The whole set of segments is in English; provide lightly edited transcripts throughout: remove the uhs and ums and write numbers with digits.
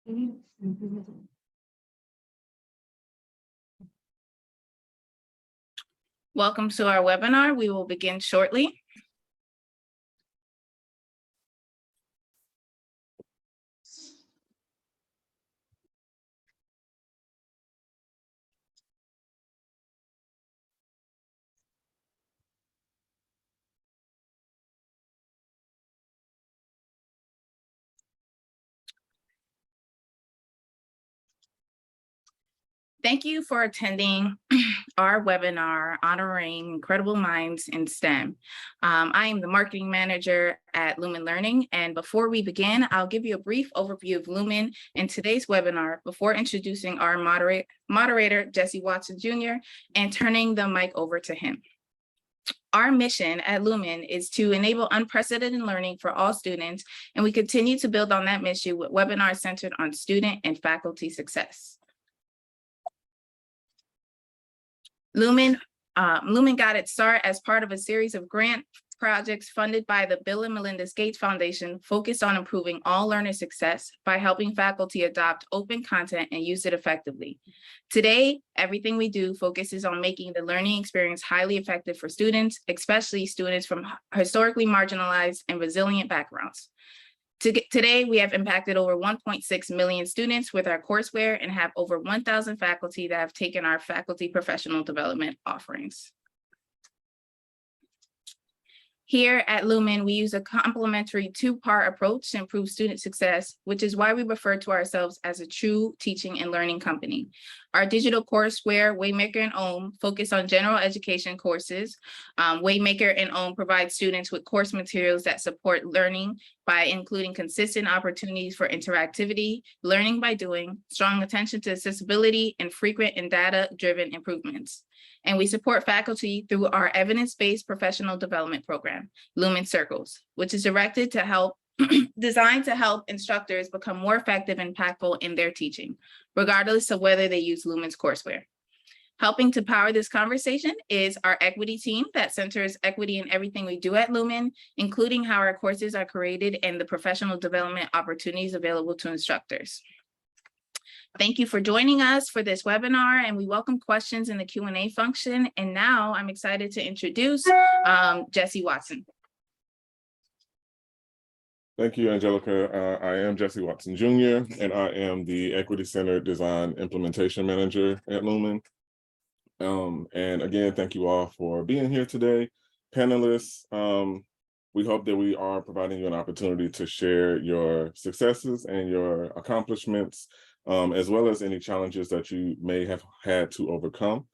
Welcome to our webinar. We will begin shortly. Thank you for attending our webinar honoring incredible minds in STEM. I am the marketing manager at Lumen Learning, and before we begin, I'll give you a brief overview of Lumen in today's webinar before introducing our moderator, Jesse Watson Jr., and turning the mic over to him. Our mission at Lumen is to enable unprecedented learning for all students, and we continue to build on that mission with webinars centered on student and faculty success. Lumen got its start as part of a series of grant projects funded by the Bill and Melinda Gates Foundation, focused on improving all learner success by helping faculty adopt open content and use it effectively. Today, everything we do focuses on making the learning experience highly effective for students, especially students from historically marginalized and resilient backgrounds. Today, we have impacted over 1.6 million students with our courseware and have over 1,000 faculty that have taken our faculty professional development offerings. Here at Lumen, we use a complementary two-part approach to improve student success, which is why we refer to ourselves as a true teaching and learning company. Our digital courseware, Waymaker and OHM, focus on general education courses. Waymaker and OHM provide students with course materials that support learning by including consistent opportunities for interactivity, learning by doing, strong attention to accessibility, and frequent and data-driven improvements. And we support faculty through our evidence-based professional development program, Lumen Circles, which is directed to help, designed to help instructors become more effective and impactful in their teaching, regardless of whether they use Lumen's courseware. Helping to power this conversation is our equity team that centers equity in everything we do at Lumen, including how our courses are created and the professional development opportunities available to instructors. Thank you for joining us for this webinar, and we welcome questions in the Q&A function. And now I'm excited to introduce Jesse Watson. Thank you, Angelica. I am Jesse Watson Jr., and I am the Equity Centered Design Implementation Manager at Lumen. And again, thank you all for being here today. Panelists, we hope that we are providing you an opportunity to share your successes and your accomplishments, as well as any challenges that you may have had to overcome.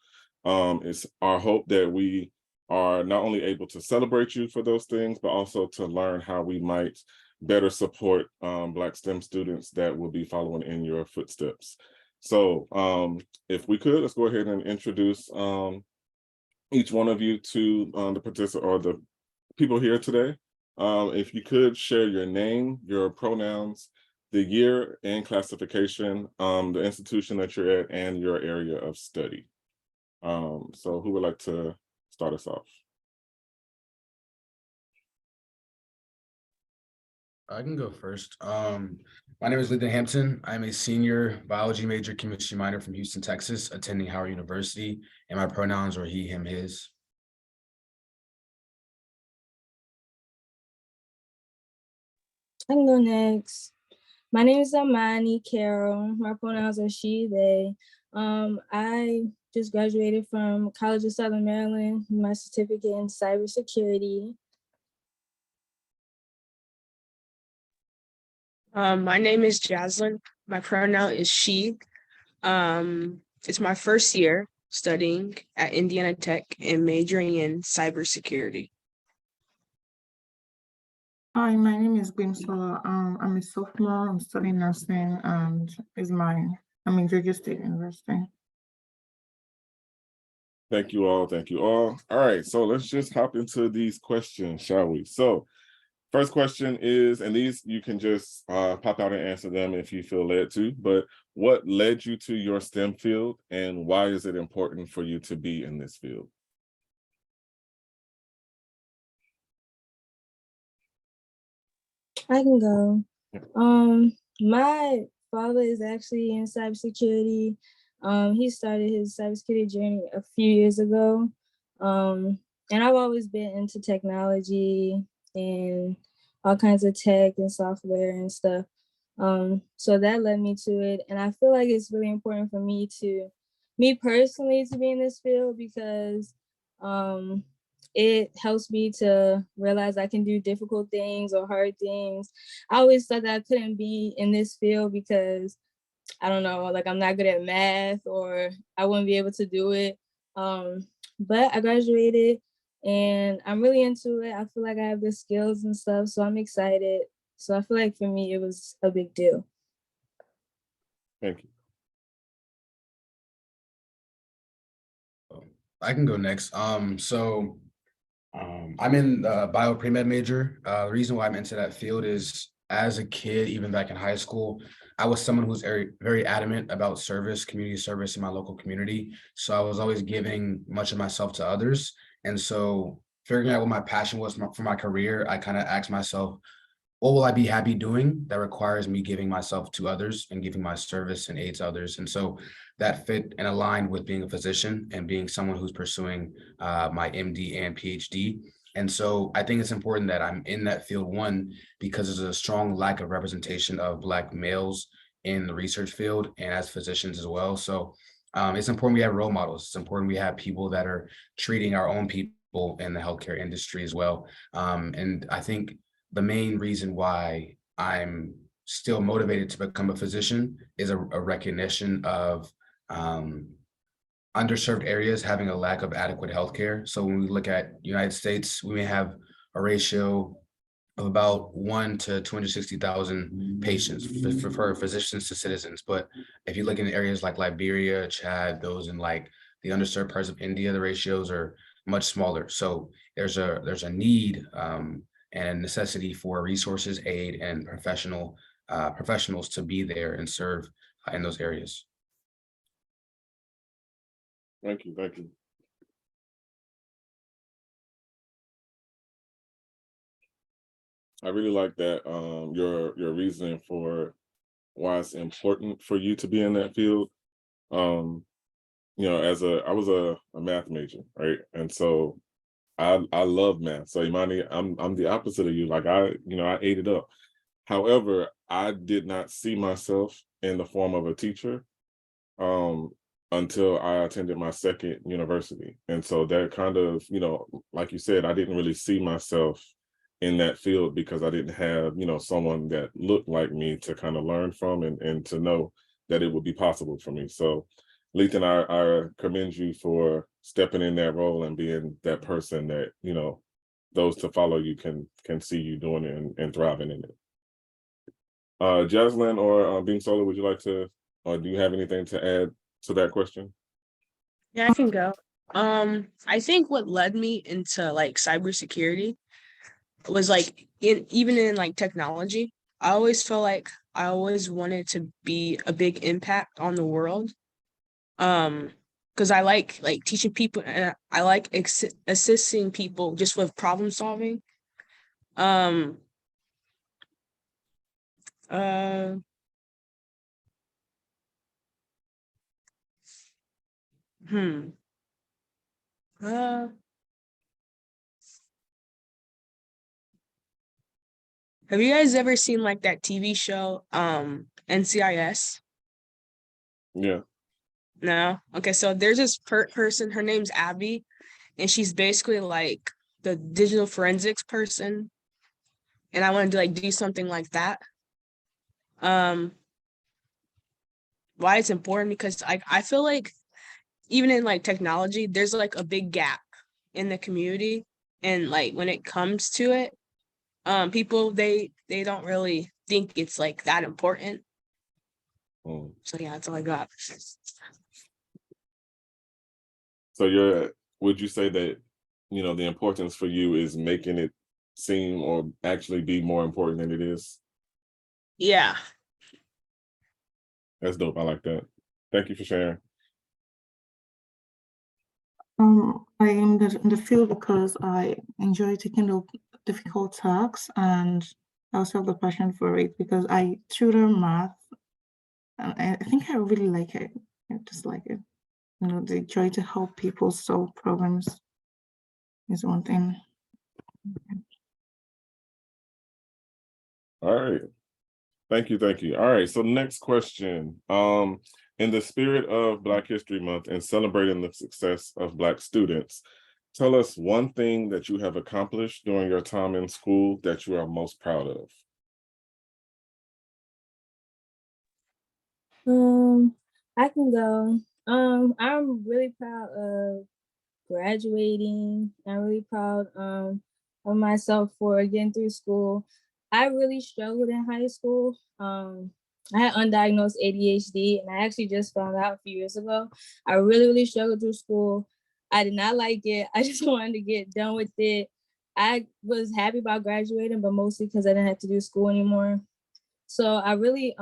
It's our hope that we are not only able to celebrate you for those things, but also to learn how we might better support Black STEM students that will be following in your footsteps. So if we could, let's go ahead and introduce each one of you to the participant or the people here today. If you could share your name, your pronouns, the year and classification, the institution that you're at, and your area of study. So who would like to start us off? I can go first. My name is Lyndon Hampton. I'm a senior biology major, chemistry minor from Houston, Texas, attending Howard University, and my pronouns are he, him, his. I can go next. My name is Amani Carroll. My pronouns are she, they. I just graduated from College of Southern Maryland, my certificate in cybersecurity. My name is Jaslyn. My pronoun is she. It's my first year studying at Indiana Tech and majoring in cybersecurity. Hi, my name is Bimsola. I'm a sophomore. I'm studying nursing, and I'm in Georgia State University. Thank you all. Thank you all. All right, so let's just hop into these questions, shall we? So first question is, and these you can just pop out and answer them if you feel led to, but what led you to your STEM field and why is it important for you to be in this field? I can go. My father is actually in cybersecurity. He started his cybersecurity journey a few years ago. And I've always been into technology and all kinds of tech and software and stuff. So that led me to it. And I feel like it's really important for me personally to be in this field because it helps me to realize I can do difficult things or hard things. I always thought that I couldn't be in this field because I don't know, like I'm not good at math or I wouldn't be able to do it. But I graduated and I'm really into it. I feel like I have the skills and stuff, so I'm excited. So I feel like for me, it was a big deal. Thank you. I can go next. I'm in bio pre-med major. The reason why I'm into that field is as a kid, even back in high school, I was someone who's very, very adamant about service, community service in my local community. So I was always giving much of myself to others. And so figuring out what my passion was for my career, I kind of asked myself, what will I be happy doing that requires me giving myself to others and giving my service and aid to others? And so that fit and aligned with being a physician and being someone who's pursuing my MD and PhD. And so I think it's important that I'm in that field, one, because there's a strong lack of representation of Black males in the research field and as physicians as well. So it's important we have role models. It's important we have people that are treating our own people in the healthcare industry as well. And I think the main reason why I'm still motivated to become a physician is a recognition of underserved areas having a lack of adequate healthcare. So when we look at United States, we may have a ratio of about 1 to 260,000 patients for physicians to citizens. But if you look in areas like Liberia, Chad, those in like the underserved parts of India, the ratios are much smaller. So there's a need and a necessity for resources, aid, and professionals to be there and serve in those areas. Thank you. Thank you. I really like that your reasoning for why it's important for you to be in that field. You know, I was a math major, right? And so I love math. So Imani, I'm the opposite of you. Like I ate it up. However, I did not see myself in the form of a teacher until I attended my second university. And so that kind of, like you said, I didn't really see myself in that field because I didn't have, someone that looked like me to kind of learn from and to know that it would be possible for me. So Lethan, I commend you for stepping in that role and being that person that, those to follow you can see you doing it and thriving in it. Jaslyn or Beam Solar, would you like to, or do you have anything to add to that question? Yeah, I can go. I think what led me into like cybersecurity was like even in like technology. I always felt like I always wanted to be a big impact on the world. Because I like teaching people and I like assisting people just with problem solving. Have you guys ever seen like that TV show, NCIS? Yeah. No? Okay, so there's this person, her name's Abby, and she's basically like the digital forensics person. And I wanted to like do something like that. Why it's important because I feel like even in like technology, there's like a big gap in the community. And like when it comes to it, people they don't really think it's like that important. So yeah, that's all I got. So would you say that, the importance for you is making it seem or actually be more important than it is? Yeah. That's dope. I like that. Thank you for sharing. I am in the field because I enjoy taking up difficult tasks, and I also have the passion for it because I tutor math I think I really like it. I just like it. You know, the joy to help people solve problems is one thing. All right. Thank you, thank you. All right, so next question. In the spirit of Black History Month and celebrating the success of Black students, tell us one thing that you have accomplished during your time in school that you are most proud of. I can go. I'm really proud of graduating. I'm really proud of myself for getting through school. I really struggled in high school. I had undiagnosed ADHD, and I actually just found out a few years ago. I really, really struggled through school. I did not like it. I just wanted to get done with it. I was happy about graduating, but mostly because I didn't have to do school anymore. So I really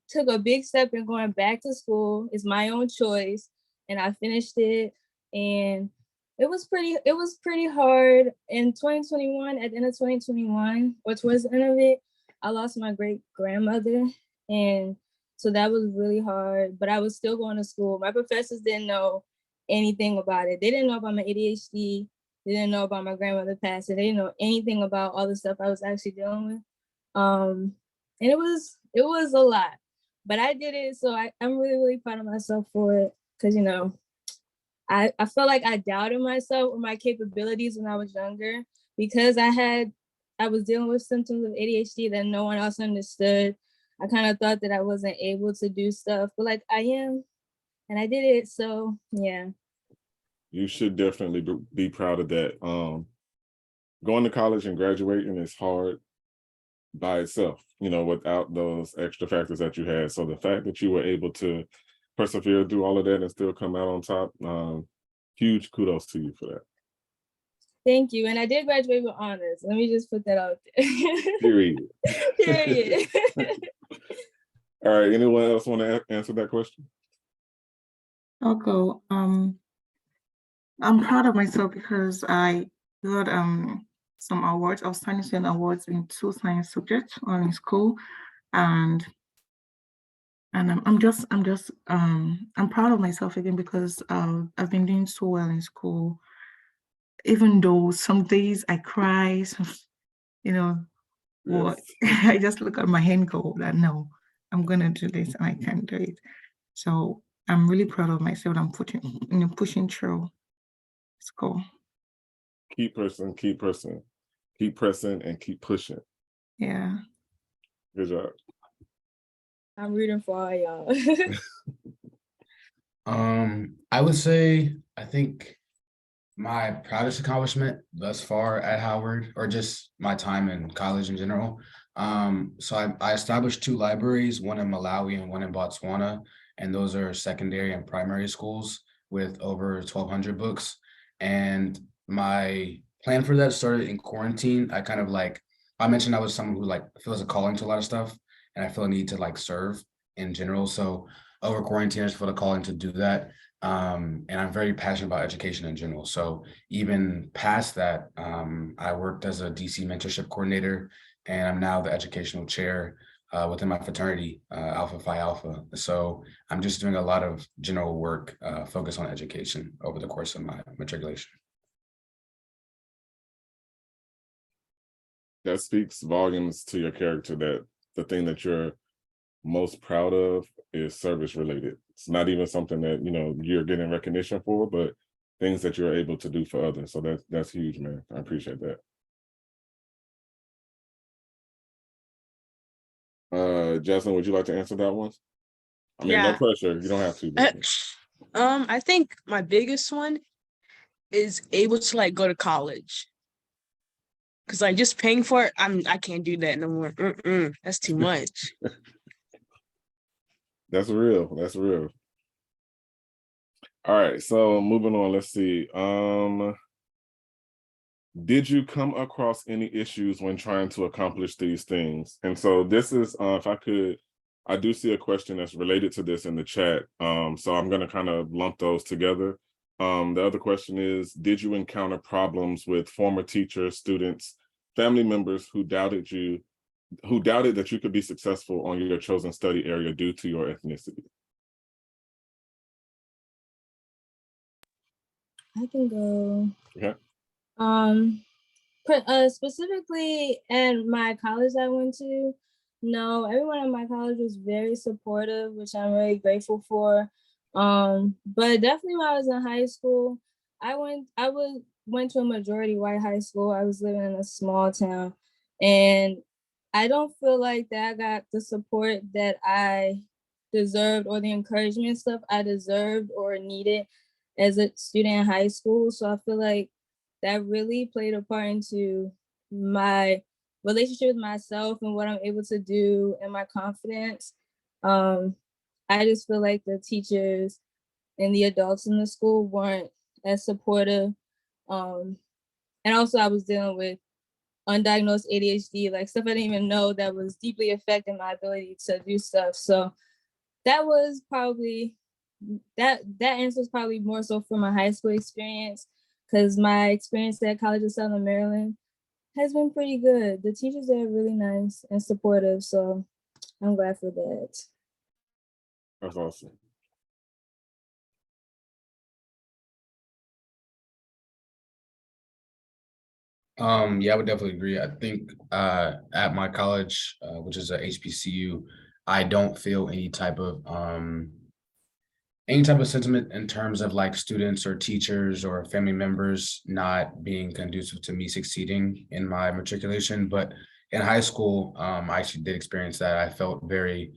took a big step in going back to school. It's my own choice, and I finished it. And it was pretty hard in 2021. At the end of 2021, or towards the end of it, I lost my great grandmother, and so that was really hard. But I was still going to school. My professors didn't know anything about it. They didn't know about my ADHD. They didn't know about my grandmother passing. They didn't know anything about all the stuff I was actually dealing with. And it was a lot, but I did it. So I'm really, really proud of myself for it. Cause you know, I felt like I doubted myself or my capabilities when I was younger because I was dealing with symptoms of ADHD that no one else understood. I kind of thought that I wasn't able to do stuff, but like I am, and I did it. So yeah. You should definitely be proud of that. Going to college and graduating is hard by itself, you know, without those extra factors that you had. So the fact that you were able to persevere through all of that and still come out on top, huge kudos to you for that. Thank you. And I did graduate with honors. Let me just put that out there. Period. Period. All right, anyone else want to answer that question? I'll go. I'm proud of myself because I got some awards. I was signing awards in 2 science subjects in school, and I'm proud of myself again because I've been doing so well in school. Even though some days I cry, you know, what I just look at my hand and go that no, I'm gonna do this and I can do it. So I'm really proud of myself. I'm pushing through school. Keep pressing, and keep pushing. Yeah. Good job. I'm rooting for all y'all. I would say I think my proudest accomplishment thus far at Howard, or just my time in college in general. So I established 2 libraries, one in Malawi and one in Botswana, and those are secondary and primary schools with over 1,200 books. And my plan for that started in quarantine. I mentioned I was someone who like feels a calling to a lot of stuff, and I feel a need to like serve in general. So over quarantine, I just felt a calling to do that. And I'm very passionate about education in general. So even past that, I worked as a DC mentorship coordinator, and I'm now the educational chair within my fraternity, Alpha Phi Alpha. So I'm just doing a lot of general work focused on education over the course of my matriculation. That speaks volumes to your character, that the thing that you're most proud of is service related. It's not even something that, you know, you're getting recognition for, but things that you're able to do for others. So that's huge, man. I appreciate that. Jasmine, would you like to answer that one? I mean, no pressure. You don't have to. But... I think my biggest one is able to like go to college. Cause like just paying for it, I can't do that no more. That's too much. That's real. That's real. All right, so moving on. Let's see. Did you come across any issues when trying to accomplish these things? And so this is, if I could, I do see a question that's related to this in the chat. So I'm going to kind of lump those together. The other question is, did you encounter problems with former teachers, students, family members who doubted you who doubted that you could be successful on your chosen study area due to your ethnicity? I can go. Okay. Specifically in my college I went to, no, everyone in my college was very supportive, which I'm really grateful for. But definitely when I was in high school, I went to a majority white high school. I was living in a small town, and I don't feel like that I got the support that I deserved or the encouragement stuff I deserved or needed as a student in high school. So I feel like that really played a part into my relationship with myself and what I'm able to do and my confidence. I just feel like the teachers and the adults in the school weren't as supportive. And also I was dealing with undiagnosed ADHD, like stuff I didn't even know that was deeply affecting my ability to do stuff. So that was probably, that answer is probably more so for my high school experience, because my experience at College of Southern Maryland has been pretty good. The teachers are really nice and supportive, so I'm glad for that. That's awesome. Yeah, I would definitely agree. I think at my college, which is a HBCU, I don't feel any type of sentiment in terms of like students or teachers or family members not being conducive to me succeeding in my matriculation. But in high school, I actually did experience that. I felt very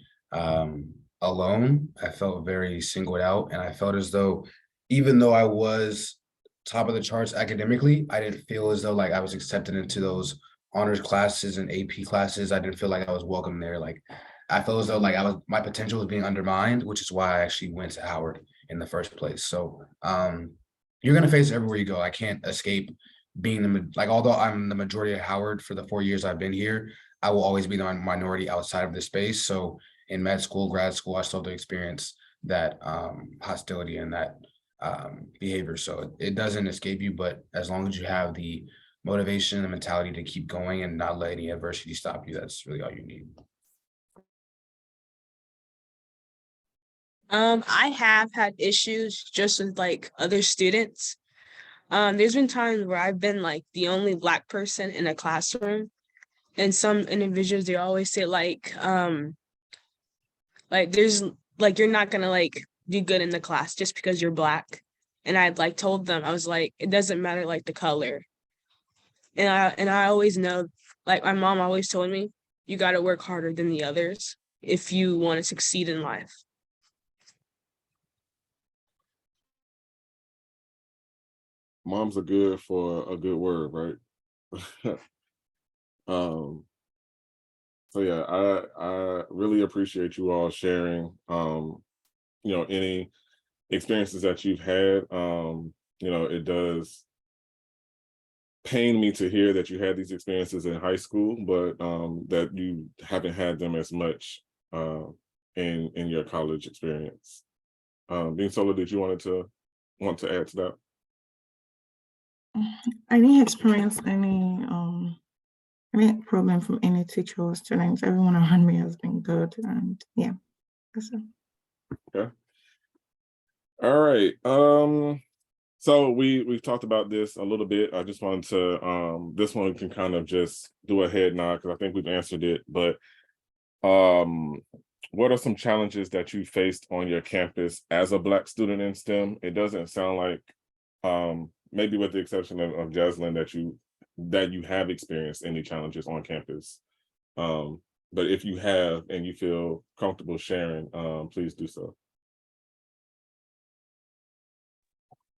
alone. I felt very singled out, and I felt as though even though I was top of the charts academically, I didn't feel as though like I was accepted into those honors classes and AP classes. I didn't feel like I was welcome there. Like I felt as though like my potential was being undermined, which is why I actually went to Howard in the first place. So you're gonna face it everywhere you go. I can't escape being although I'm the majority at Howard for the 4 years I've been here, I will always be the minority outside of this space. So in med school, grad school, I still have to experience that hostility and that behavior. So it doesn't escape you, but as long as you have the motivation and the mentality to keep going and not let any adversity stop you, that's really all you need. I have had issues just with like other students. There's been times where I've been like the only Black person in a classroom, and some individuals, they always say like there's like you're not gonna like do good in the class just because you're Black. And I'd like told them, I was like, it doesn't matter like the color. And I always know, like my mom always told me, you got to work harder than the others if you want to succeed in life. Moms are good for a good word, right? So yeah, I really appreciate you all sharing any experiences that you've had. It does pain me to hear that you had these experiences in high school, but that you haven't had them as much in your college experience. Dean Sola, did you want to add to that? Any experience, any problem from any teacher or students, everyone around me has been good, and yeah, that's it. Okay. All right. So we've talked about this a little bit. I just wanted to this one can kind of just do a head nod because I think we've answered it. But what are some challenges that you faced on your campus as a Black student in STEM? It doesn't sound like maybe with the exception of Jaslyn that you have experienced any challenges on campus. But if you have and you feel comfortable sharing, please do so.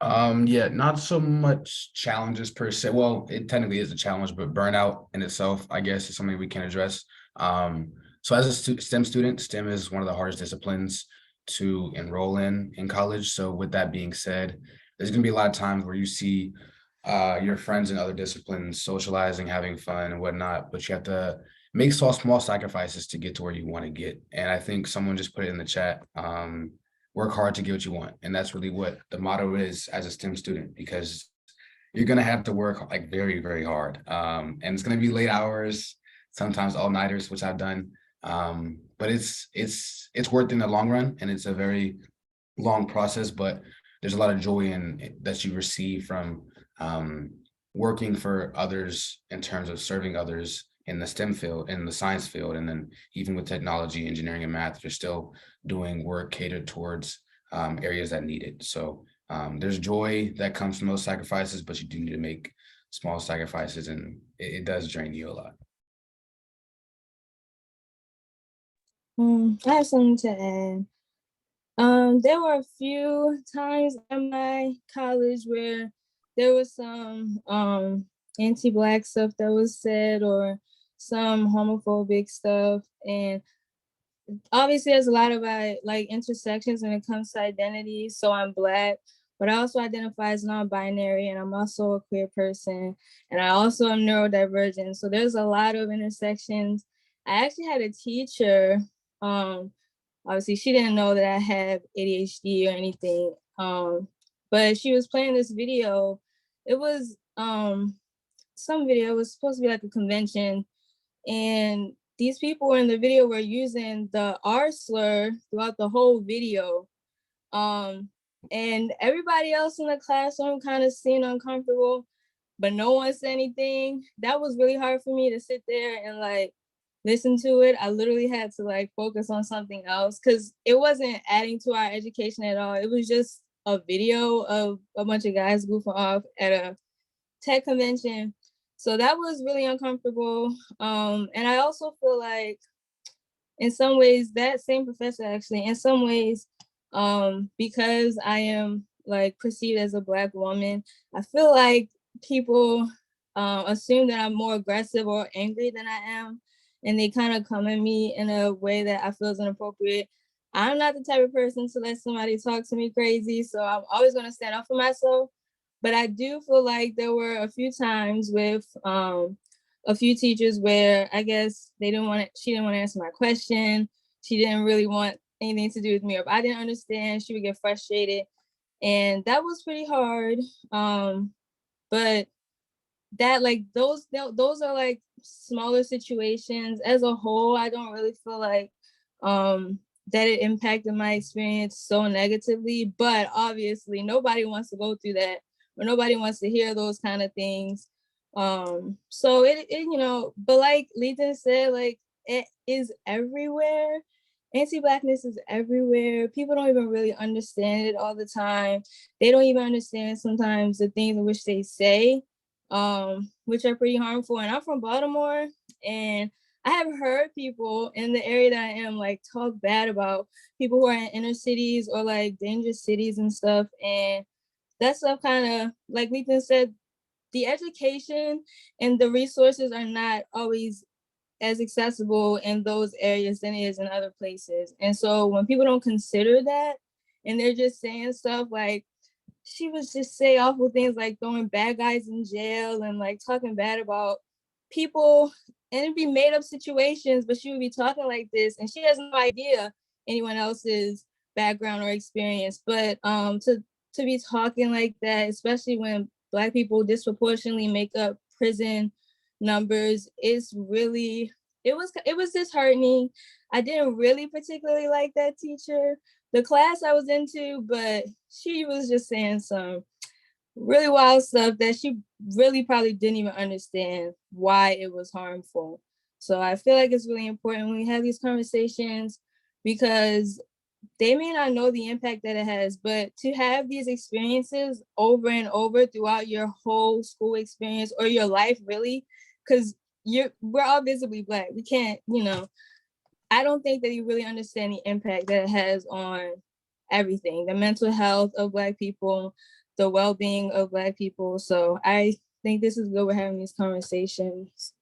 Yeah, not so much challenges per se. Well, it technically is a challenge, but burnout in itself, I guess, is something we can address. So as a STEM student, STEM is one of the hardest disciplines to enroll in college. So with that being said, there's gonna be a lot of times where you see your friends in other disciplines socializing, having fun and whatnot, but you have to make small sacrifices to get to where you want to get. And I think someone just put it in the chat. Work hard to get what you want. And that's really what the motto is as a STEM student, because you're going to have to work like very, very hard. And it's going to be late hours. sometimes all-nighters, which I've done. But it's worth it in the long run, and it's a very long process, but there's a lot of joy in that you receive from working for others in terms of serving others in the STEM field, in the science field, and then even with technology, engineering, and math, you're still doing work catered towards areas that need it. So there's joy that comes from those sacrifices, but you do need to make small sacrifices, and it does drain you a lot. I have something to add. There were a few times in my college where there was some anti-Black stuff that was said, or some homophobic stuff, and obviously there's a lot of like intersections when it comes to identity. So I'm Black, but I also identify as non-binary, and I'm also a queer person, and I also am neurodivergent. So there's a lot of intersections. I actually had a teacher, obviously she didn't know that I had ADHD or anything, but she was playing this video. It was some video, it was supposed to be like a convention, and these people in the video were using the R slur throughout the whole video. And everybody else in the classroom kind of seemed uncomfortable, but no one said anything. That was really hard for me to sit there and like listen to it. I literally had to like focus on something else because it wasn't adding to our education at all. It was just a video of a bunch of guys goofing off at a tech convention. So that was really uncomfortable. And I also feel like in some ways, that same professor actually, in some ways, because I am like perceived as a Black woman, I feel like people assume that I'm more aggressive or angry than I am. And they kind of come at me in a way that I feel is inappropriate. I'm not the type of person to let somebody talk to me crazy. So I'm always going to stand up for myself. But I do feel like there were a few times with a few teachers where I guess she didn't want to answer my question. She didn't really want anything to do with me, or if I didn't understand, she would get frustrated. And that was pretty hard. But that like those are like smaller situations. As a whole, I don't really feel like that it impacted my experience so negatively, but obviously nobody wants to go through that, or nobody wants to hear those kind of things. So it you know, but like Letha said, like it is everywhere. Anti-Blackness is everywhere. People don't even really understand it all the time. They don't even understand sometimes the things in which they say, which are pretty harmful. And I'm from Baltimore, and I have heard people in the area that I am like talk bad about people who are in inner cities or like dangerous cities and stuff. And that stuff kind of, like Letha said, the education and the resources are not always as accessible in those areas than it is in other places. And so when people don't consider that, and they're just saying stuff like, she was just say awful things like throwing bad guys in jail and like talking bad about people, and it'd be made up situations, but she would be talking like this, and she has no idea anyone else's background or experience. But to be talking like that, especially when Black people disproportionately make up prison numbers, is really, it was disheartening. I didn't really particularly like that teacher, the class I was into, but she was just saying some really wild stuff that she really probably didn't even understand why it was harmful. So I feel like it's really important when we have these conversations, because they may not know the impact that it has, but to have these experiences over and over throughout your whole school experience or your life, really, because we're all visibly Black. We can't, you know, I don't think that you really understand the impact that it has on everything, the mental health of Black people, the well-being of Black people. So I think this is good, we're having these conversations.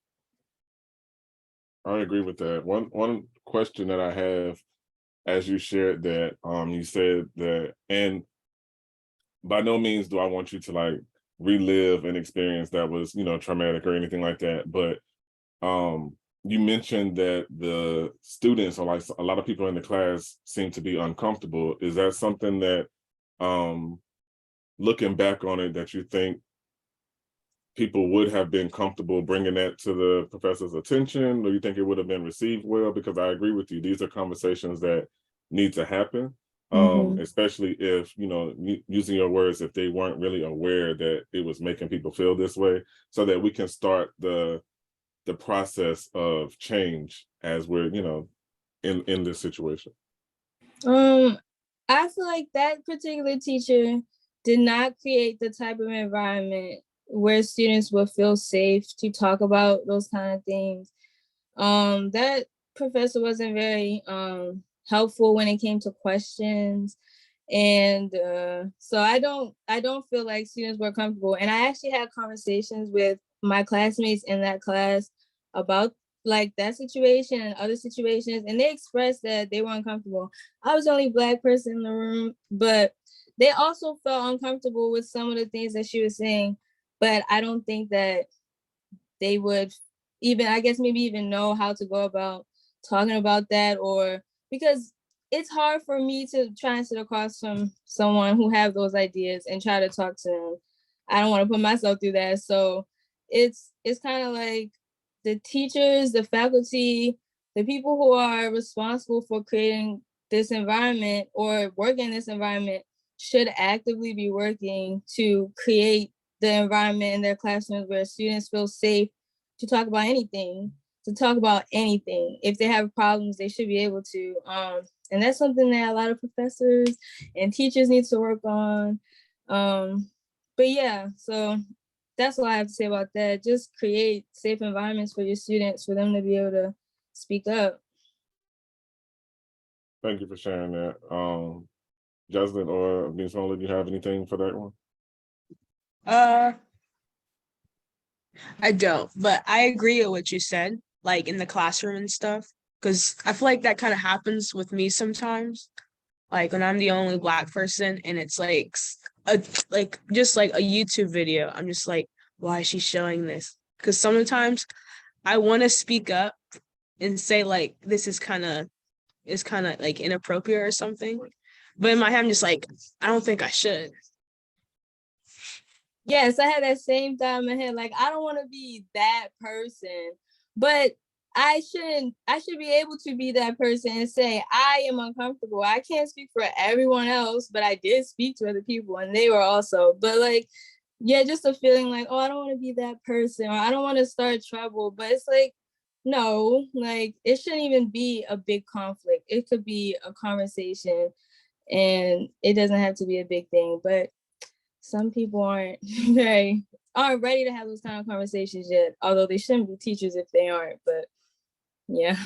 I agree with that. One question that I have, as you shared that, you said that, and by no means do I want you to like relive an experience that was, you know, traumatic or anything like that, but you mentioned that the students, or like a lot of people in the class, seem to be uncomfortable. Is that something that, looking back on it, that you think people would have been comfortable bringing that to the professor's attention, or you think it would have been received well? Because I agree with you, these are conversations that need to happen. Especially if, you know, using your words, if they weren't really aware that it was making people feel this way, so that we can start the process of change as we're, you know, in this situation. I feel like that particular teacher did not create the type of environment where students would feel safe to talk about those kind of things. That professor wasn't very helpful when it came to questions. And so I don't feel like students were comfortable. And I actually had conversations with my classmates in that class about like that situation and other situations, and they expressed that they were uncomfortable. I was the only Black person in the room, but they also felt uncomfortable with some of the things that she was saying. But I don't think that they would even, I guess, maybe even know how to go about talking about that, or because it's hard for me to try and sit across from someone who have those ideas and try to talk to them. I don't want to put myself through that. So it's kind of like the teachers, the faculty, the people who are responsible for creating this environment or working in this environment should actively be working to create the environment in their classrooms where students feel safe to talk about anything, If they have problems, they should be able to. And that's something that a lot of professors and teachers need to work on. But yeah, so that's what I have to say about that. Just create safe environments for your students, for them to be able to speak up. Thank you for sharing that. Jocelyn or Bisola, do you have anything for that one? I don't, but I agree with what you said, like in the classroom and stuff, because I feel like that kind of happens with me sometimes. Like when I'm the only Black person and it's like just like a YouTube video, I'm just like, why is she showing this? Because sometimes I want to speak up and say like this is kind of like inappropriate or something, but in my head I'm just like, I don't think I should. Yes, I had that same thought in my head. Like, I don't want to be that person, but I should be able to be that person and say, I am uncomfortable. I can't speak for everyone else, but I did speak to other people and they were also, but like, yeah, just a feeling like, oh, I don't want to be that person, or I don't want to start trouble. But it's like, no, like it shouldn't even be a big conflict. It could be a conversation and it doesn't have to be a big thing. But some people aren't ready to have those kind of conversations yet, although they shouldn't be teachers if they aren't. But yeah.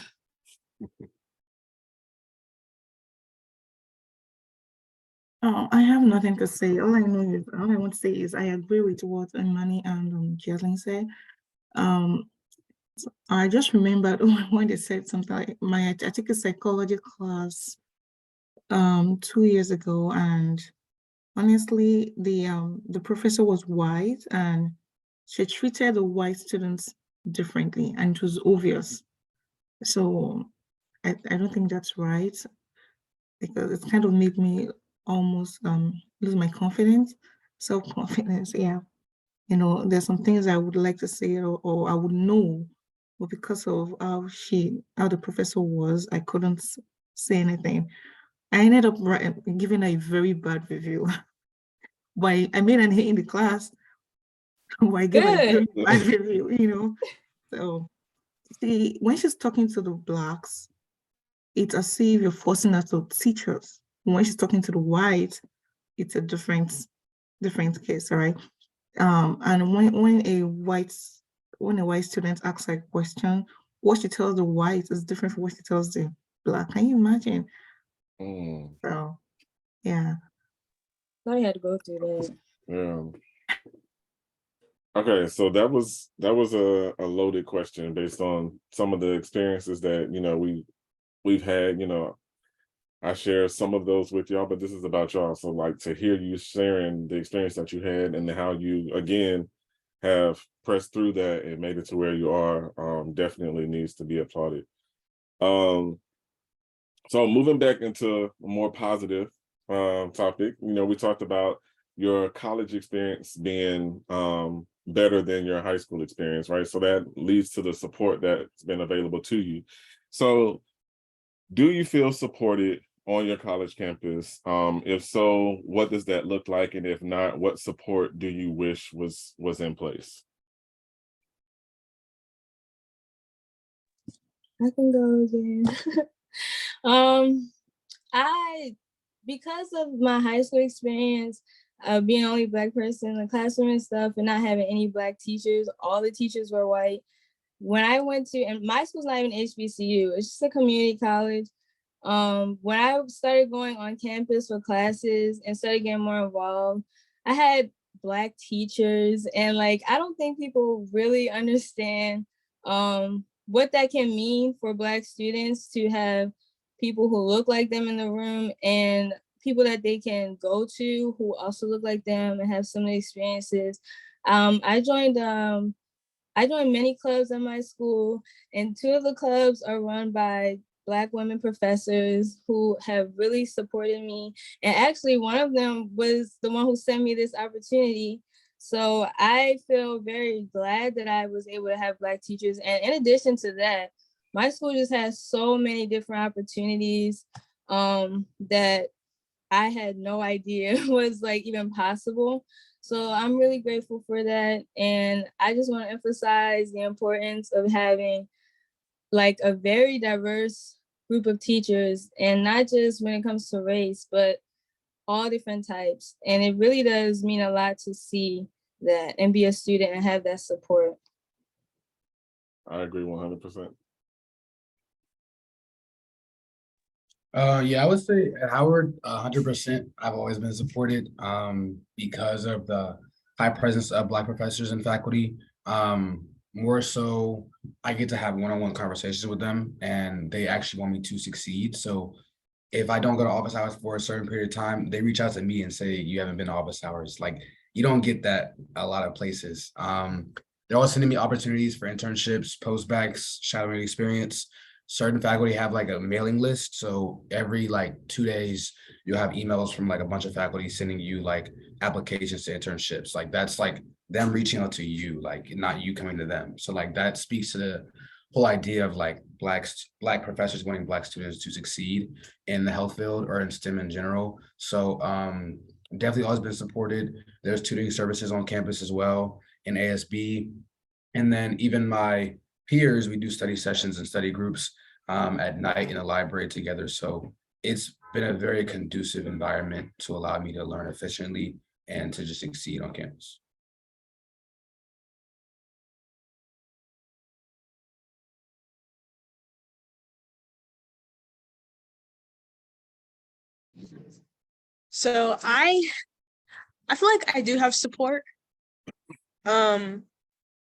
I have nothing to say. All I want to say is I agree with what Imani and Jocelyn said. So I just remembered when they said something like I took a psychology class 2 years ago, and honestly, the professor was white and she treated the white students differently, and it was obvious. So I don't think that's right, because it kind of made me almost lose my confidence, self-confidence. Yeah. You know, there's some things I would like to say or I would know, but because of how the professor was, I couldn't say anything. I ended up giving a very bad review. But I made an A in the class. But I gave a very Good. bad review, you know. So see, when she's talking to the Blacks, it's as if you're forcing her to teach us. When she's talking to the whites, it's a different case, all right? And when a white student asks a question, what she tells the white is different from what she tells the Black. Can you imagine? So yeah. I had to go through that. Yeah. Okay, so that was a loaded question based on some of the experiences that, you know, we've had. You know, I share some of those with y'all, but this is about y'all. So like to hear you sharing the experience that you had and how you again have pressed through that and made it to where you are, definitely needs to be applauded. So moving back into a more positive topic, you know, we talked about your college experience being better than your high school experience, right? So that leads to the support that's been available to you. So do you feel supported on your college campus? If so, what does that look like? And if not, what support do you wish was in place? I can go again. Because of my high school experience, being the only Black person in the classroom and stuff, and not having any Black teachers, all the teachers were white. When I went to, and my school's not even HBCU, it's just a community college. When I started going on campus for classes and started getting more involved, I had Black teachers, and like, I don't think people really understand what that can mean for Black students to have people who look like them in the room and people that they can go to who also look like them and have similar experiences. I joined many clubs at my school, and 2 of the clubs are run by Black women professors who have really supported me. And actually, one of them was the one who sent me this opportunity. So I feel very glad that I was able to have Black teachers. And in addition to that, my school just has so many different opportunities that I had no idea was like even possible. So I'm really grateful for that. And I just want to emphasize the importance of having like a very diverse group of teachers, and not just when it comes to race, but all different types. And it really does mean a lot to see that and be a student and have that support. I agree 100%. Yeah, I would say at Howard, 100%. I've always been supported because of the high presence of Black professors and faculty. More so, I get to have one-on-one conversations with them, and they actually want me to succeed. So if I don't go to office hours for a certain period of time, they reach out to me and say, you haven't been to office hours. Like, you don't get that a lot of places. They're always sending me opportunities for internships, postbacks, shadowing experience. Certain faculty have like a mailing list. So every like 2 days, you'll have emails from like a bunch of faculty sending you like applications to internships. Like that's like them reaching out to you, like not you coming to them. So like that speaks to the whole idea of like Black professors wanting Black students to succeed in the health field or in STEM in general. So definitely always been supported. There's tutoring services on campus as well in ASB. And then even my peers, we do study sessions and study groups at night in a library together. So it's been a very conducive environment to allow me to learn efficiently and to just succeed on campus. So I feel like I do have support.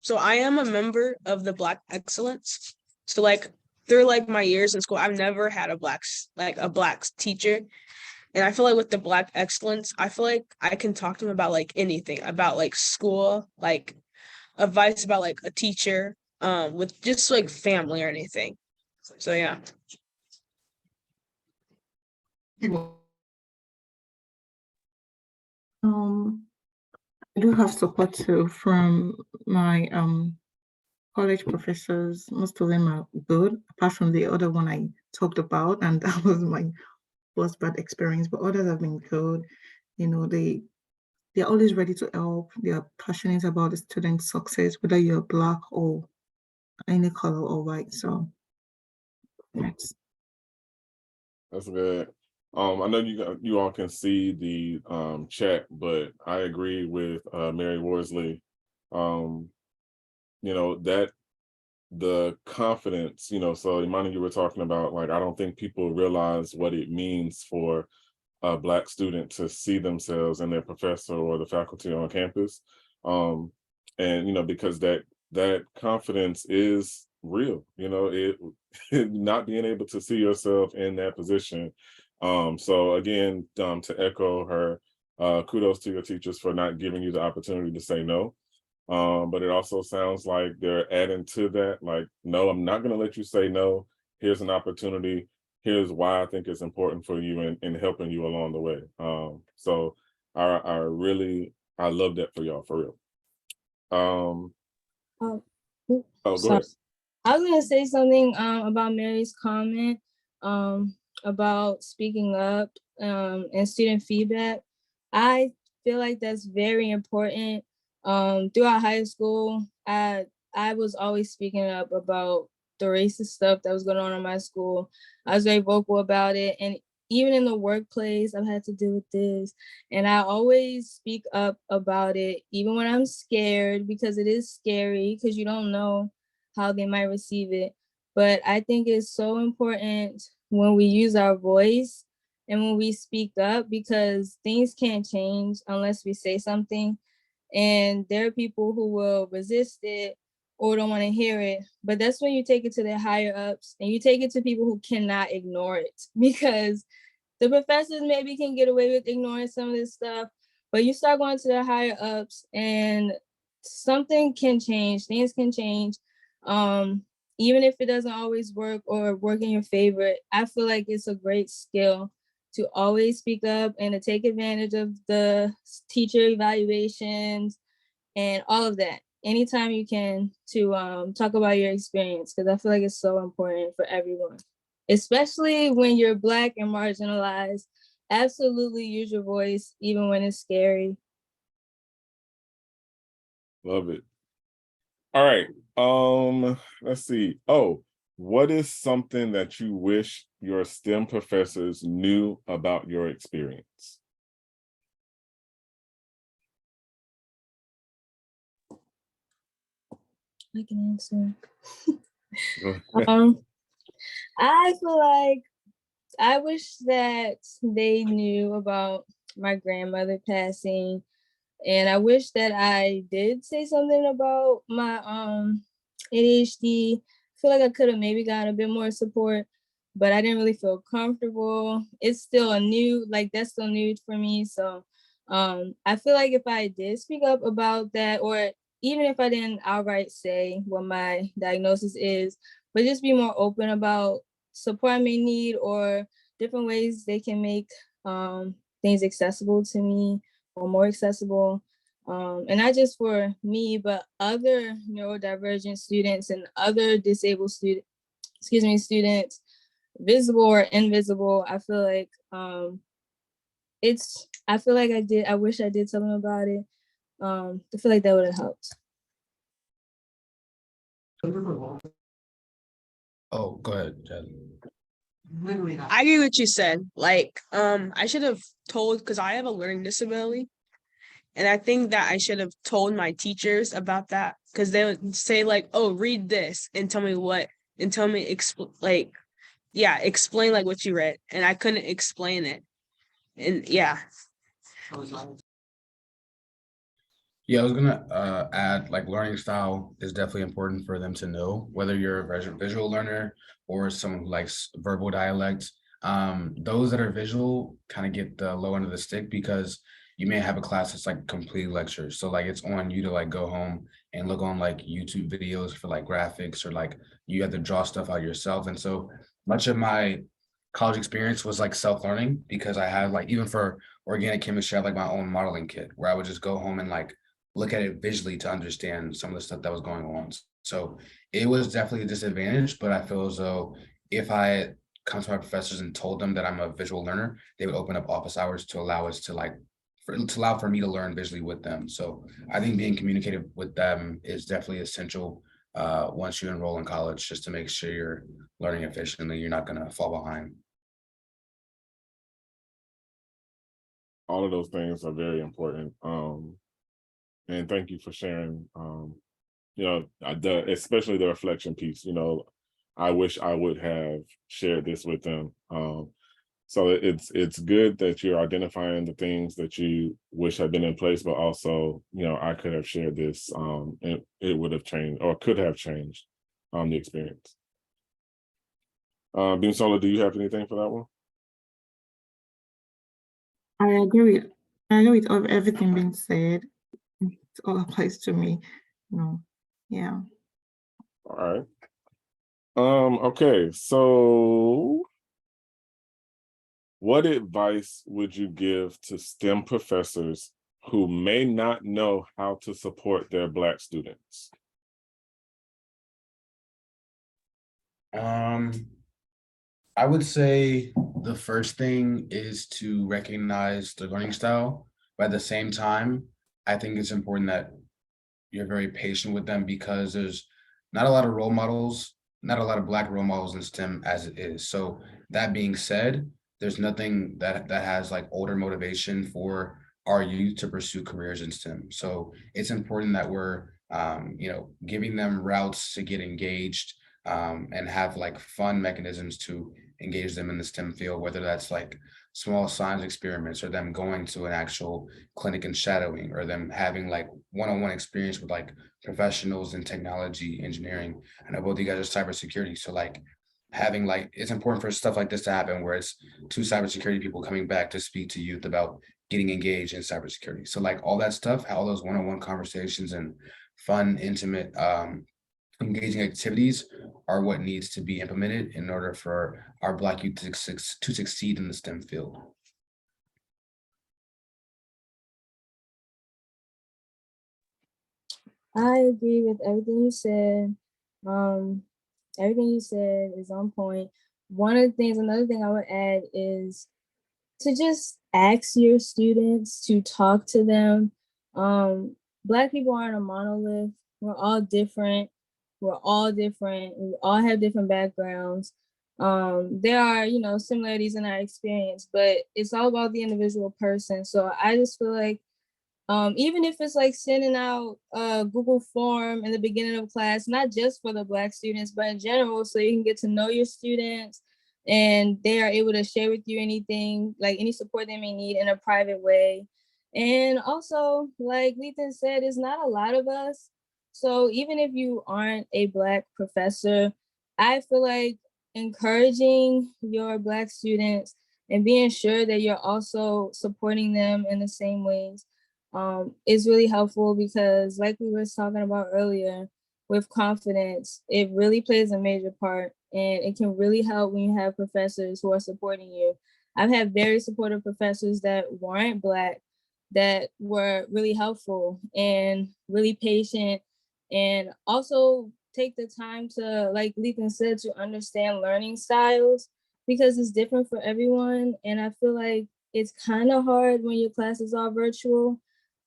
So I am a member of the Black Excellence. So like through like my years in school, I've never had a Black teacher. And I feel like with the Black Excellence, I feel like I can talk to them about like anything, about like school, like advice about like a teacher, with just like family or anything. So yeah. I do have support too from my college professors. Most of them are good, apart from the other one I talked about, and that was my first bad experience. But others have been good. You know, they're always ready to help. They are passionate about the student's success, whether you're Black or any color or white. So next. That's good. I know you all can see the chat, but I agree with Mary Worsley. You know, that the confidence, you know, so Imani, you were talking about, like, I don't think people realize what it means for a Black student to see themselves in their professor or the faculty on campus. And, you know, because that confidence is real, you know, it not being able to see yourself in that position. So again, to echo her, kudos to your teachers for not giving you the opportunity to say no. But it also sounds like they're adding to that, like, no, I'm not going to let you say no. Here's an opportunity. Here's why I think it's important for you and helping you along the way. So I love that for y'all, for real. Um, Um, oh, go sorry. ahead. I was gonna say something about Mary's comment about speaking up and student feedback. I feel like that's very important. Throughout high school, I was always speaking up about the racist stuff that was going on in my school. I was very vocal about it, and even in the workplace, I've had to deal with this. And I always speak up about it, even when I'm scared, because it is scary because you don't know how they might receive it. But I think it's so important when we use our voice and when we speak up, because things can't change unless we say something. And there are people who will resist it or don't want to hear it. But that's when you take it to the higher ups and you take it to people who cannot ignore it, because the professors maybe can get away with ignoring some of this stuff, but you start going to the higher ups and something can change, things can change. Even if it doesn't always work or work in your favor, I feel like it's a great skill to always speak up and to take advantage of the teacher evaluations and all of that. Anytime you can, to talk about your experience, because I feel like it's so important for everyone, especially when you're Black and marginalized. Absolutely use your voice, even when it's scary. Love it. All right. Let's see. Oh, what is something that you wish your STEM professors knew about your experience? I can answer. I feel like I wish that they knew about my grandmother passing, and I wish that I did say something about my ADHD. I feel like I could have maybe gotten a bit more support, but I didn't really feel comfortable. It's still that's still new for me. So I feel like if I did speak up about that, or even if I didn't outright say what my diagnosis is, but just be more open about support I may need or different ways they can make things accessible to me or more accessible. And not just for me, but other neurodivergent students and other disabled students, visible or invisible. I feel like I wish I did something about it. I feel like that would have helped. Oh, go ahead, Jed. I agree with what you said. Like, I should have told, because I have a learning disability, and I think that I should have told my teachers about that, because they would say like, "Oh, read this and tell me explain like what you read," and I couldn't explain it, and yeah. Yeah, I was gonna add, like, learning style is definitely important for them to know, whether you're a visual learner or someone who likes verbal dialects. Those that are visual kind of get the low end of the stick because you may have a class that's like complete lectures. So like it's on you to like go home and look on like YouTube videos for like graphics, or like you have to draw stuff out yourself. And so much of my college experience was like self-learning, because I had, like, even for organic chemistry, I had like my own modeling kit where I would just go home and like look at it visually to understand some of the stuff that was going on. So it was definitely a disadvantage, but I feel as though if I had come to my professors and told them that I'm a visual learner, they would open up office hours to allow us to to allow for me to learn visually with them. So I think being communicative with them is definitely essential once you enroll in college, just to make sure you're learning efficiently, you're not going to fall behind. All of those things are very important. And thank you for sharing, especially the reflection piece. I wish I would have shared this with them. So it's good that you're identifying the things that you wish had been in place, but also, I could have shared this, and it would have changed, or could have changed, the experience. Beamsola, do you have anything for that one? I agree with everything being said. It all applies to me. Yeah. All right. Okay, so what advice would you give to STEM professors who may not know how to support their Black students? I would say the first thing is to recognize the learning style, but at the same time, I think it's important that you're very patient with them because there's not a lot of role models, not a lot of Black role models in STEM as it is. So that being said, there's nothing that has like older motivation for our youth to pursue careers in STEM. So it's important that we're giving them routes to get engaged, and have like fun mechanisms to engage them in the STEM field, whether that's like small science experiments or them going to an actual clinic and shadowing or them having like one-on-one experience with like professionals in technology, engineering. I know both of you guys are cybersecurity. So like having like, it's important for stuff like this to happen where it's two cybersecurity people coming back to speak to youth about getting engaged in cybersecurity. So like all that stuff, all those one-on-one conversations and fun, intimate, engaging activities are what needs to be implemented in order for our Black youth to succeed in the STEM field. I agree with everything you said. Everything you said is on point. Another thing I would add is to just ask your students to talk to them. Black people aren't a monolith. We're all different. We all have different backgrounds. There are, similarities in our experience, but it's all about the individual person. So I just feel like, even if it's like sending out a Google form in the beginning of class, not just for the Black students, but in general, so you can get to know your students and they are able to share with you anything, like any support they may need in a private way. And also, like Lethan said, it's not a lot of us. So even if you aren't a Black professor, I feel like encouraging your Black students and being sure that you're also supporting them in the same ways is really helpful because like we were talking about earlier, with confidence, it really plays a major part and it can really help when you have professors who are supporting you. I've had very supportive professors that weren't Black that were really helpful and really patient and also take the time to, like Lethan said, to understand learning styles because it's different for everyone. And I feel like it's kind of hard when your classes are virtual,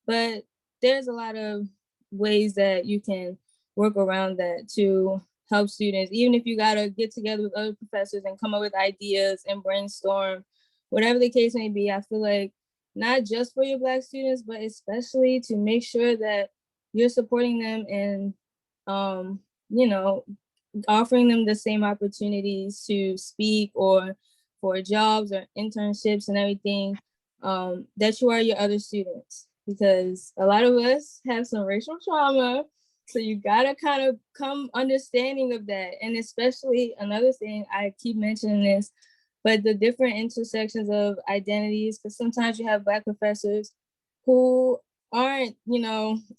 but there's a lot of ways that you can work around that to help students, even if you gotta get together with other professors and come up with ideas and brainstorm, whatever the case may be. I feel like not just for your Black students, but especially to make sure that you're supporting them and, offering them the same opportunities to speak or for jobs or internships and everything that you are your other students. Because a lot of us have some racial trauma. So you gotta kind of come understanding of that. And especially another thing, I keep mentioning this, but the different intersections of identities, because sometimes you have Black professors who aren't,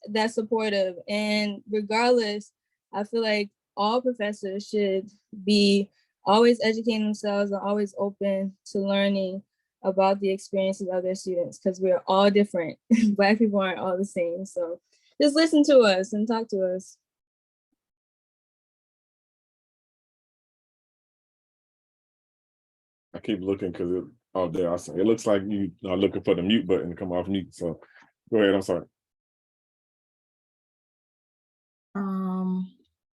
that supportive. And regardless, I feel like all professors should be always educating themselves and always open to learning about the experiences of their students because we're all different. Black people aren't all the same. So just listen to us and talk to us. I keep looking because it looks like you are looking for the mute button to come off mute. So go ahead. I'm sorry.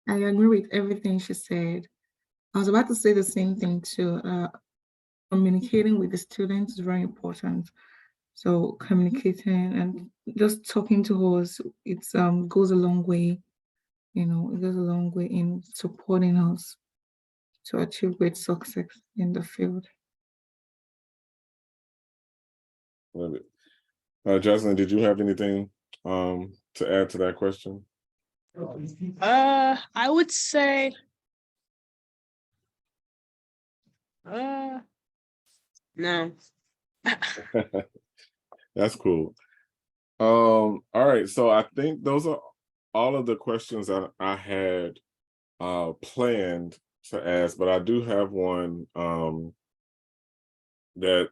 I agree with everything she said. I was about to say the same thing too. Communicating with the students is very important. So communicating and just talking to us, it goes a long way. It goes a long way in supporting us to achieve great success in the field. Love it. Jocelyn, did you have anything to add to that question? I would say no. That's cool. All right, so I think those are all of the questions that I had planned to ask, but I do have one that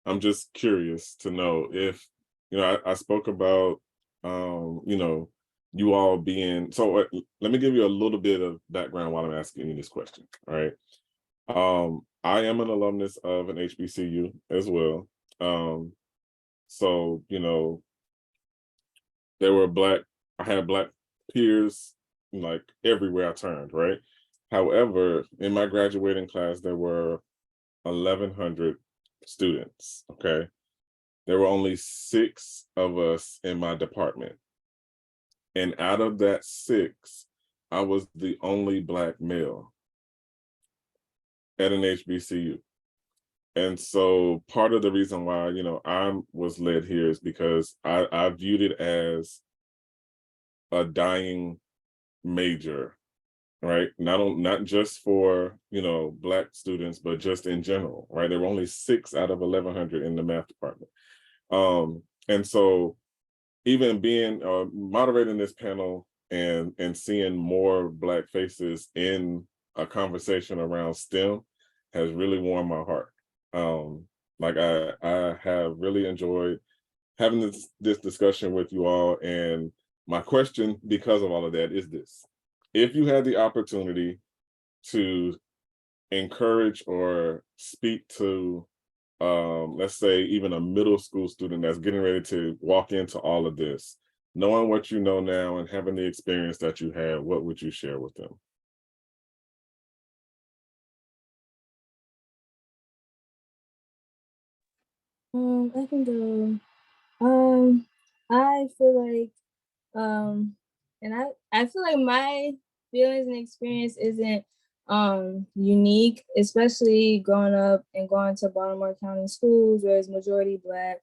I'm just curious to know if I spoke about, you all being, so let me give you a little bit of background while I'm asking you this question, all right? I am an alumnus of an HBCU as well. So, I had Black peers like everywhere I turned, right? However, in my graduating class, there were 1,100 students, okay? There were only 6 of us in my department. And out of that 6, I was the only Black male at an HBCU. And so part of the reason why, I was led here is because I viewed it as a dying major, right? Not just for, Black students, but just in general, right? There were only 6 out of 1,100 in the math department. And so even being moderating this panel and seeing more Black faces in a conversation around STEM has really warmed my heart. Like I have really enjoyed having this discussion with you all. And my question, because of all of that, is this: if you had the opportunity to encourage or speak to, let's say, even a middle school student that's getting ready to walk into all of this, knowing what you know now and having the experience that you have, what would you share with them? I can go. I feel like, and I feel like my feelings and experience isn't unique, especially growing up and going to Baltimore County schools where it's majority Black,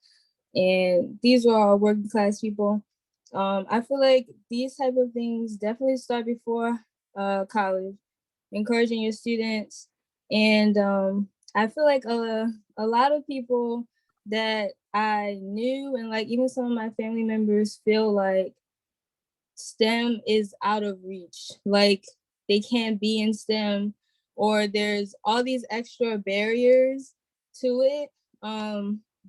and these are all working class people. I feel like these type of things definitely start before college, encouraging your students, and I feel like a lot of people that I knew and like even some of my family members feel like STEM is out of reach. Like they can't be in STEM, or there's all these extra barriers to it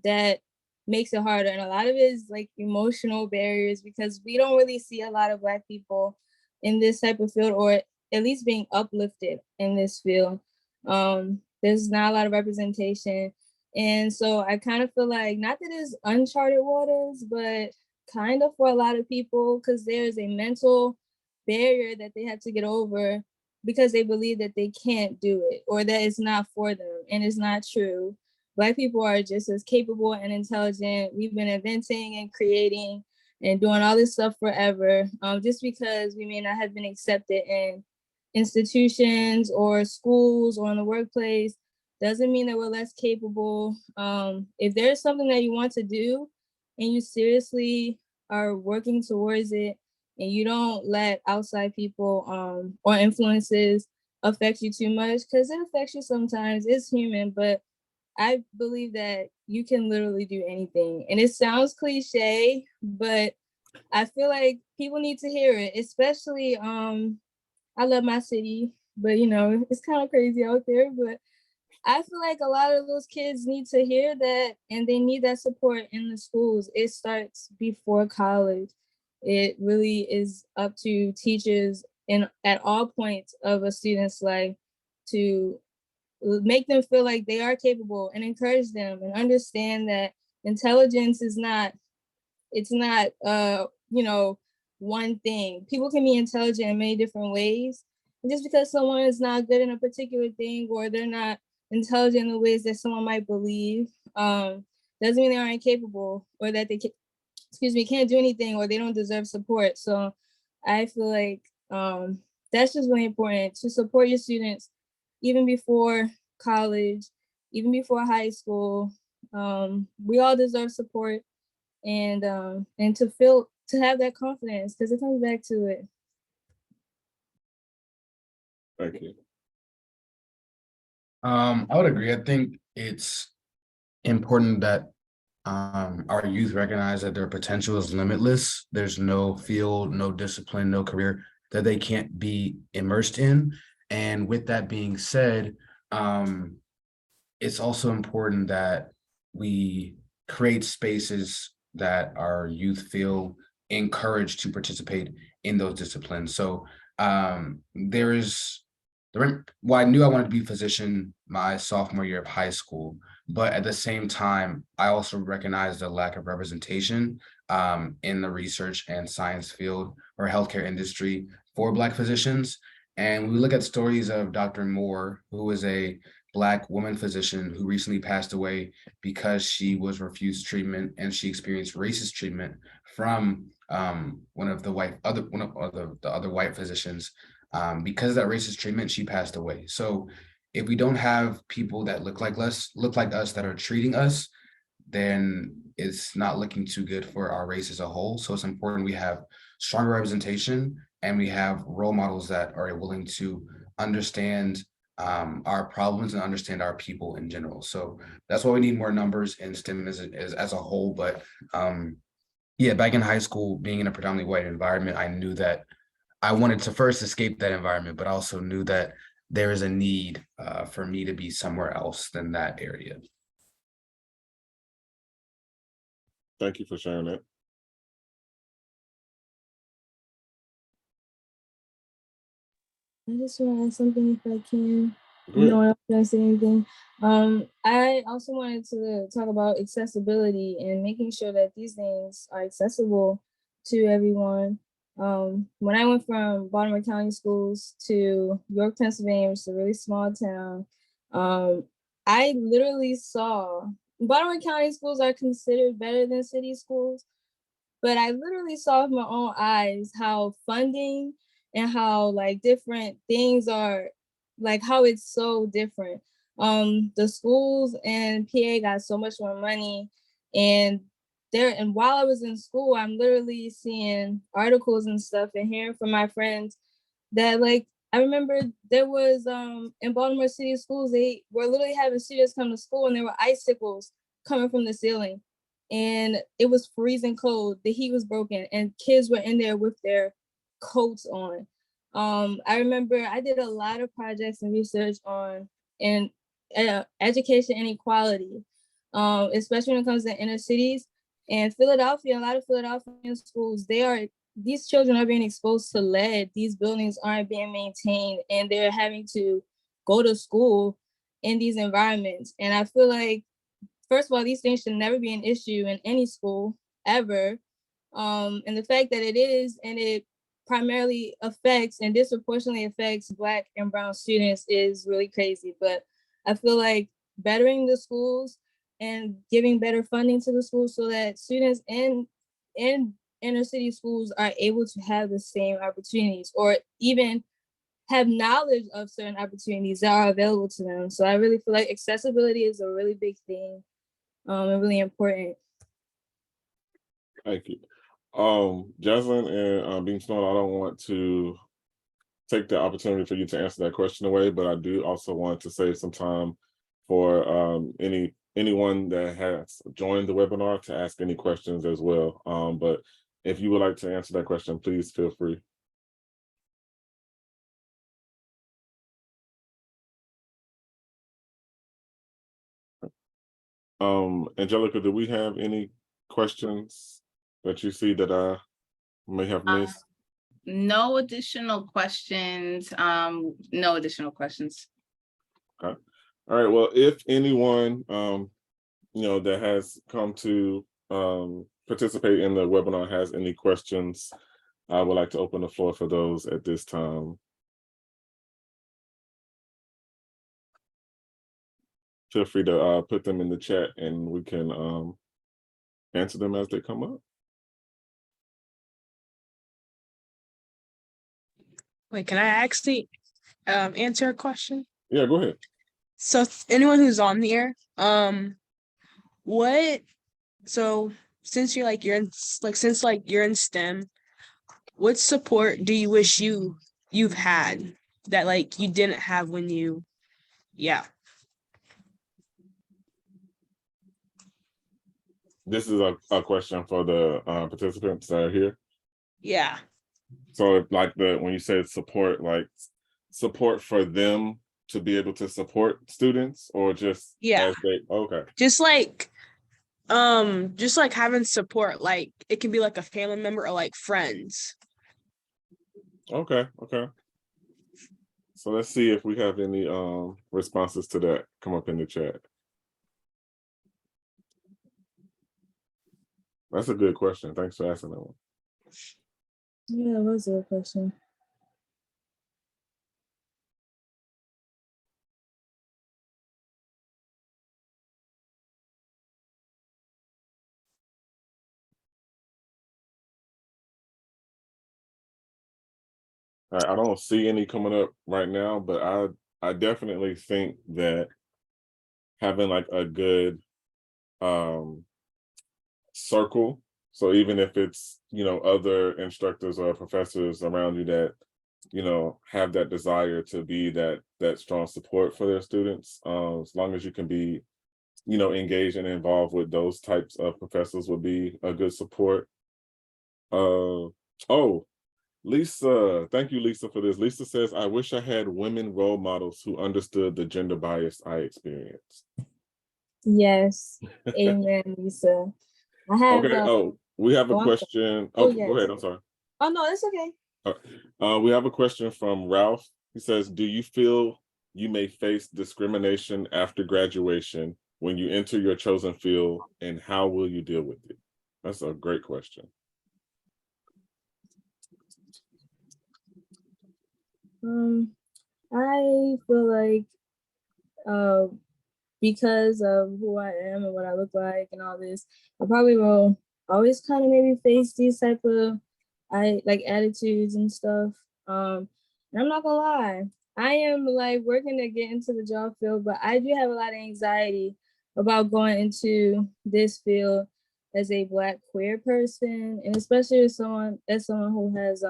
that makes it harder. And a lot of it is like emotional barriers because we don't really see a lot of Black people in this type of field, or at least being uplifted in this field. There's not a lot of representation. And so I kind of feel like, not that it's uncharted waters, but kind of for a lot of people, because there's a mental barrier that they have to get over because they believe that they can't do it or that it's not for them. And it's not true. Black people are just as capable and intelligent. We've been inventing and creating and doing all this stuff forever. Just because we may not have been accepted in institutions or schools or in the workplace doesn't mean that we're less capable. If there's something that you want to do and you seriously are working towards it, and you don't let outside people or influences affect you too much, because it affects you sometimes, it's human, but I believe that you can literally do anything. And it sounds cliche, but I feel like people need to hear it, especially I love my city, but it's kind of crazy out there, but I feel like a lot of those kids need to hear that, and they need that support in the schools. It starts before college. It really is up to teachers at all points of a student's life to make them feel like they are capable and encourage them and understand that intelligence is not, it's not one thing. People can be intelligent in many different ways. And just because someone is not good in a particular thing, or they're not intelligent in the ways that someone might believe, doesn't mean they aren't capable, or that they can't do anything, or they don't deserve support. So I feel like that's just really important, to support your students even before college, even before high school. We all deserve support, and to have that confidence, because it comes back to it. Thank you. I would agree. I think it's important that our youth recognize that their potential is limitless. There's no field, no discipline, no career that they can't be immersed in. And with that being said, it's also important that we create spaces that our youth feel encouraged to participate in those disciplines. So well, I knew I wanted to be a physician my sophomore year of high school, but at the same time, I also recognized the lack of representation in the research and science field or healthcare industry for Black physicians. And we look at stories of Dr. Moore, who is a Black woman physician who recently passed away because she was refused treatment and she experienced racist treatment from one of the other white physicians. Because of that racist treatment, she passed away. So if we don't have people that look like us that are treating us, then it's not looking too good for our race as a whole. So it's important we have stronger representation and we have role models that are willing to understand our problems and understand our people in general. So that's why we need more numbers in STEM as a whole. But yeah, back in high school, being in a predominantly white environment, I knew that I wanted to first escape that environment, but also knew that there is a need for me to be somewhere else than that area. Thank you for sharing that. I just want to add something if I can. Go ahead. No one else gonna say anything. I also wanted to talk about accessibility and making sure that these things are accessible to everyone. When I went from Baltimore County schools to York, Pennsylvania, which is a really small town, I literally saw Baltimore County schools are considered better than city schools, but I literally saw with my own eyes how funding and how like different things are, like how it's so different. The schools in PA got so much more money, and while I was in school, I'm literally seeing articles and stuff and hearing from my friends that, like, I remember there was in Baltimore City schools, they were literally having students come to school and there were icicles coming from the ceiling, and it was freezing cold. The heat was broken, and kids were in there with their coats on. I remember I did a lot of projects and research on education inequality, especially when it comes to inner cities. And Philadelphia, a lot of Philadelphian schools, these children are being exposed to lead. These buildings aren't being maintained, and they're having to go to school in these environments. And I feel like, first of all, these things should never be an issue in any school ever. And the fact that it is, and it primarily affects and disproportionately affects Black and Brown students is really crazy. But I feel like bettering the schools and giving better funding to the schools so that students in inner city schools are able to have the same opportunities, or even have knowledge of certain opportunities that are available to them. So I really feel like accessibility is a really big thing and really important. Thank you. Jocelyn and Beamstone, I don't want to take the opportunity for you to answer that question away, but I do also want to save some time for anyone that has joined the webinar to ask any questions as well. But if you would like to answer that question, please feel free. Angelica, do we have any questions that you see that I may have missed? No additional questions. No additional questions. Okay. All right. Well, if anyone that has come to participate in the webinar has any questions, I would like to open the floor for those at this time. Feel free to put them in the chat and we can answer them as they come up. Wait, can I actually answer a question? Yeah, go ahead. So anyone who's on here, since you're in STEM, what support do you wish you've had that like you didn't have when you, yeah. This is a question for the participants that are here. Yeah. So like when you say support, like support for them to be able to support students, or just Yeah. as they, okay. Just like Just like having support, like it can be like a family member or like friends. Okay, okay. So let's see if we have any responses to that come up in the chat. That's a good question. Thanks for asking that one. Yeah, that was a good question. I don't see any coming up right now, but I definitely think that having like a good circle, so even if it's, you know, other instructors or professors around you that, you know, have that desire to be that strong support for their students, as long as you can be, you know, engaged and involved with those types of professors would be a good support. Oh, Lisa, thank you, Lisa, for this. Lisa says, I wish I had women role models who understood the gender bias I experienced. Yes. Amen, Lisa. I have Okay, we have a I'm sorry. question. Oh, Oh, go ahead, yes. I'm sorry. Oh no, it's okay. We have a question from Ralph. He says, do you feel you may face discrimination after graduation when you enter your chosen field, and how will you deal with it? That's a great question. I feel like because of who I am and what I look like and all this, I probably will always kind of maybe face these type of attitudes and stuff. And I'm not gonna lie, I am like working to get into the job field, but I do have a lot of anxiety about going into this field as a Black queer person, and especially as someone who has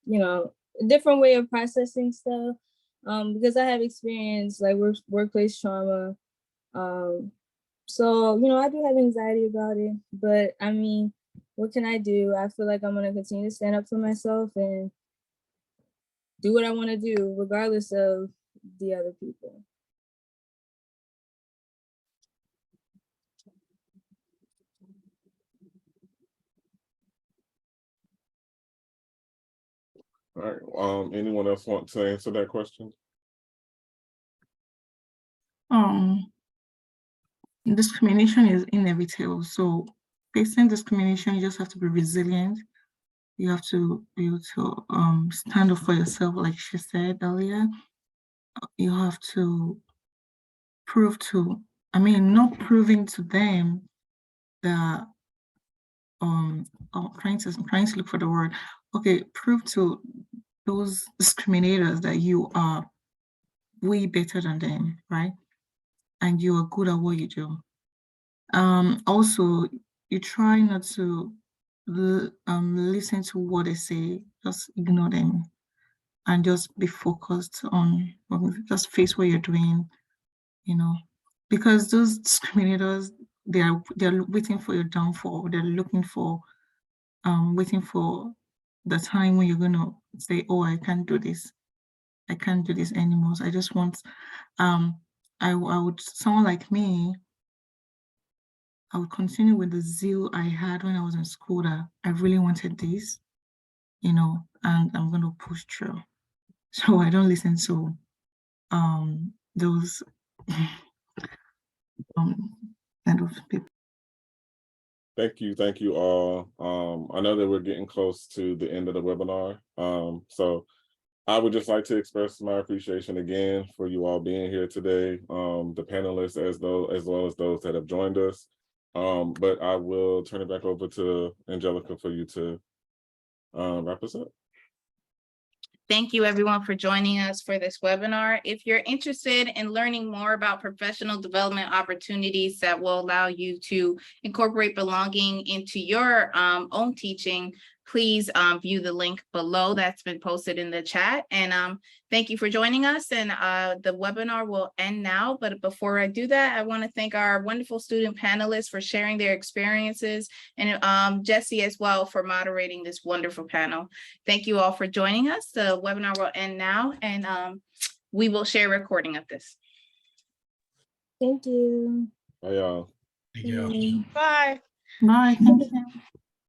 you know, a different way of processing stuff. Because I have experienced like workplace trauma. So, you know, I do have anxiety about it, but I mean, what can I do? I feel like I'm gonna continue to stand up for myself and do what I want to do, regardless of the other people. All right, anyone else want to answer that question? Discrimination is inevitable. So facing discrimination, you just have to be resilient. You have to be able to stand up for yourself, like she said earlier. You have to prove to, not proving to them that I'm trying to look for the word. Okay, prove to those discriminators that you are way better than them, right? And you are good at what you do. Also, you try not to listen to what they say, just ignore them and just be focused on, just face what you're doing, you know, because those discriminators, they're waiting for your downfall. They're looking for, waiting for the time when you're gonna say, oh, I can't do this. I can't do this anymore. So I just want, I would, someone like me, I would continue with the zeal I had when I was in school that I really wanted this, you know, and I'm going to push through. So I don't listen to those kind of people. Thank you all. I know that we're getting close to the end of the webinar. So I would just like to express my appreciation again for you all being here today, the panelists as well as those that have joined us. But I will turn it back over to Angelica for you to wrap us up. Thank you everyone for joining us for this webinar. If you're interested in learning more about professional development opportunities that will allow you to incorporate belonging into your own teaching, please view the link below that's been posted in the chat. And thank you for joining us. And the webinar will end now. But before I do that, I want to thank our wonderful student panelists for sharing their experiences, and Jesse as well for moderating this wonderful panel. Thank you all for joining us. The webinar will end now, and we will share a recording of this. Thank you. Bye, y'all. Thank you. Bye. Bye, thank you.